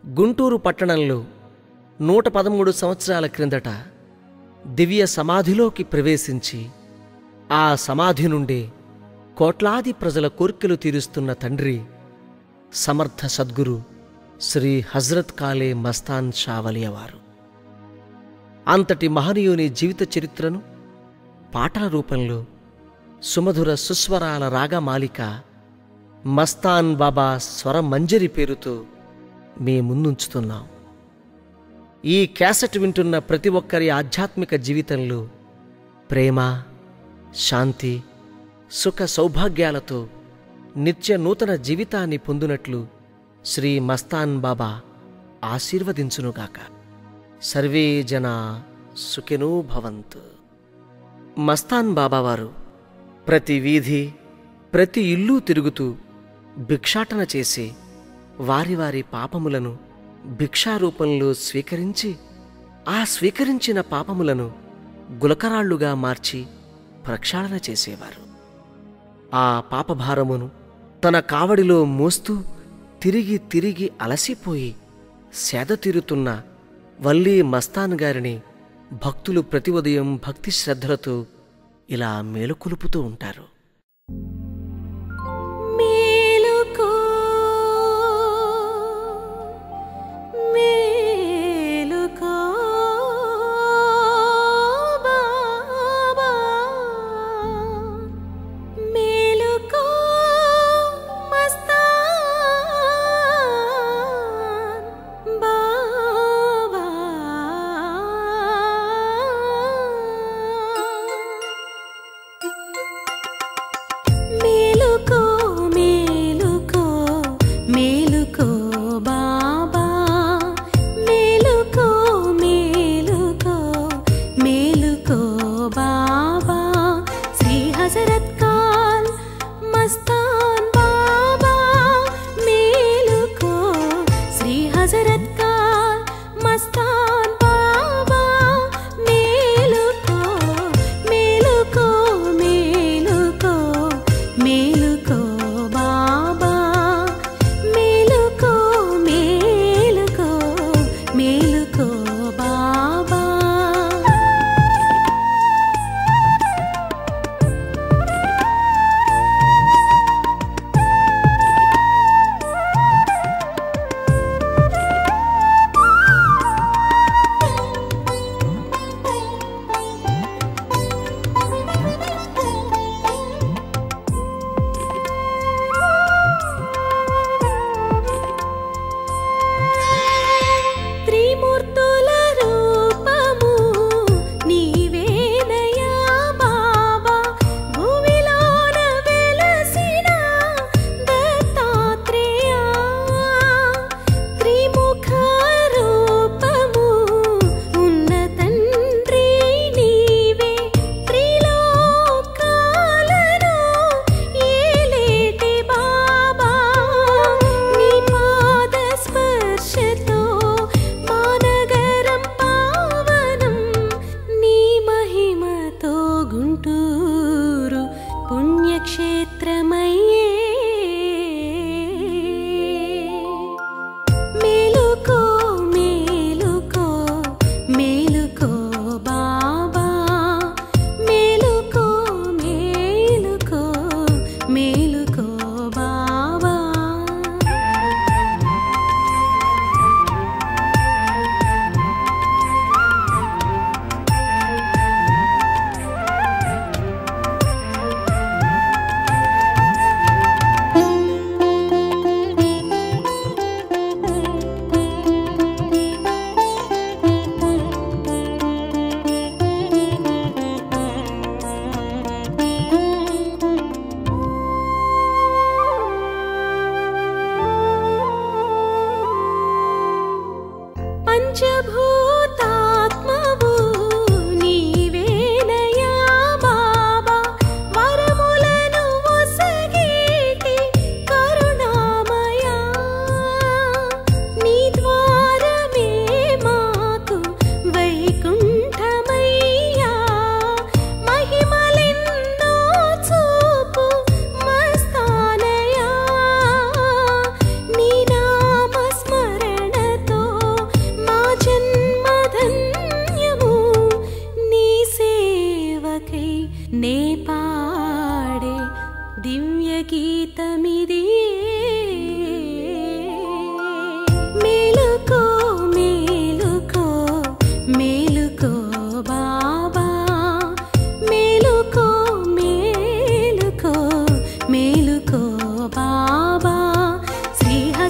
గుంటూరు పట్టణంలో 113 సంవత్సరాల క్రిందట దివ్య సమాధిలోకి ప్రవేశించి ఆ సమాధి నుండి కోట్లాది ప్రజల కోర్కెలు తీరుస్తున్న తండ్రి సమర్థ సద్గురు శ్రీ హజ్రత్ కాలే మస్తాన్ షా వలియవారు. అంతటి మహనీయుని జీవిత చరిత్రను పాటల రూపంలో సుమధుర సుస్వరాల రాగమాలిక మస్తాన్ బాబా స్వరమంజరి పేరుతో మీ ముందుంచుతున్నాం. ఈ క్యాసెట్ వింటున్న ప్రతి ఒక్కరి ఆధ్యాత్మిక జీవితంలో ప్రేమ, శాంతి, సుఖ సౌభాగ్యాలతో నిత్య నూతన జీవితాన్ని పొందునట్లు శ్రీ మస్తాన్ బాబా ఆశీర్వదించునుగాక. సర్వే జనా సుఖినో భవంతు. మస్తాన్ బాబావారు ప్రతి వీధి, ప్రతి ఇల్లు తిరుగుతూ భిక్షాటన చేసి వారి వారి పాపములను భిక్షారూపంలో స్వీకరించి ఆ స్వీకరించిన పాపములను గులకరాళ్లుగా మార్చి ప్రక్షాళన చేసేవారు. ఆ పాపభారమును తన కావడిలో మోస్తూ తిరిగి తిరిగి అలసిపోయి సేద తీరుతున్న వల్లీ మస్తాన్ గారిని భక్తులు ప్రతి ఉదయం భక్తి శ్రద్ధలతో ఇలా మేలుకొలుపుతూ ఉంటారు.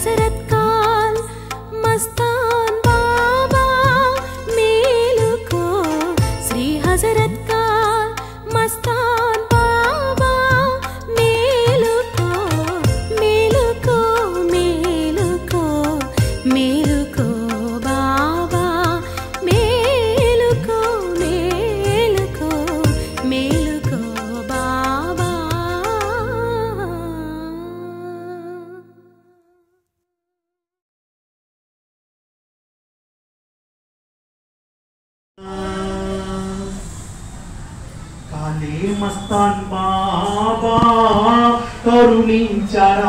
हजरत काल मस्तान बाबा मेलुको श्री हजरत काल मस्तान बाबा मेलुको मेलुको मेलुको मेलुको बाबा मेलुको मेलुको मेलुको बाबा। काले मस्तान बाबा करुणिंचरावा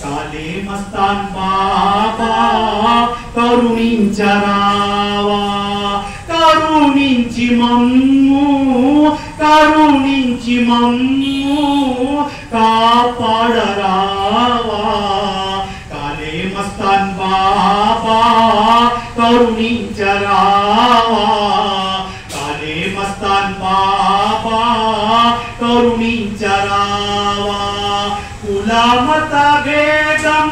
काले मस्तान बाबा करुणिंचरावा करुणिंచి మమ్ము కాపాడరావా काले मस्तान बाबा करुणिंचरावा काले मस्तान बाबा करुणिंचरावा కులమత భేదం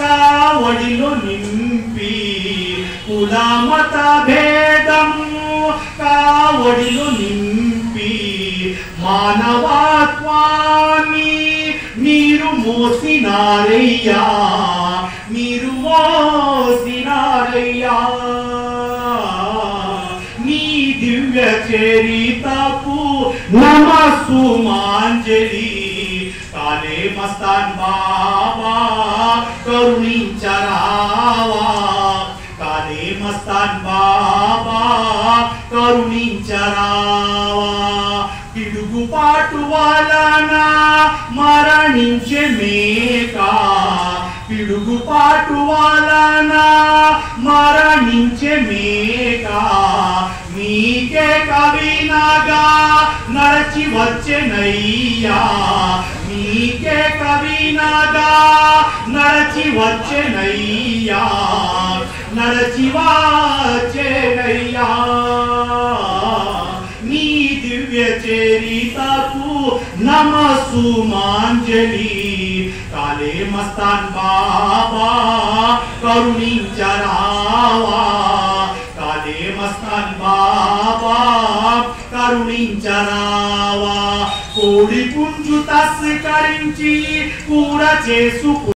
కావడిలో నింపి కులమత భేదం కావడిలో నింపి మానవత్వాన్ని మీరు మోసినారయ్యా మీరు మోసినారయ్యా నీ దివ్య చరితకు నమస్సుమాంజలి काले मस्तान बाबा करुणिंचरावा काले मस्तान बाबा करुणिंचरावा పిడుగుపాటు వలన మరణించే మేక పిడుగుపాటు వలన మరణించే మేక మీకే కవినగా నడచి వచ్చెనయ్యా మీకే కవినగా నడచి వచ్చెనయ్యా నడచి వచ్చెనయ్యా నీ దివ్య చరితకు నమస్సుమాంజలి కాలే మస్తాన్ బాబా కరుణించరావా కాలే మస్తాన్ బాబా కరుణించరావా కోడి పుంజు తస్కరించి కూర చేసుకు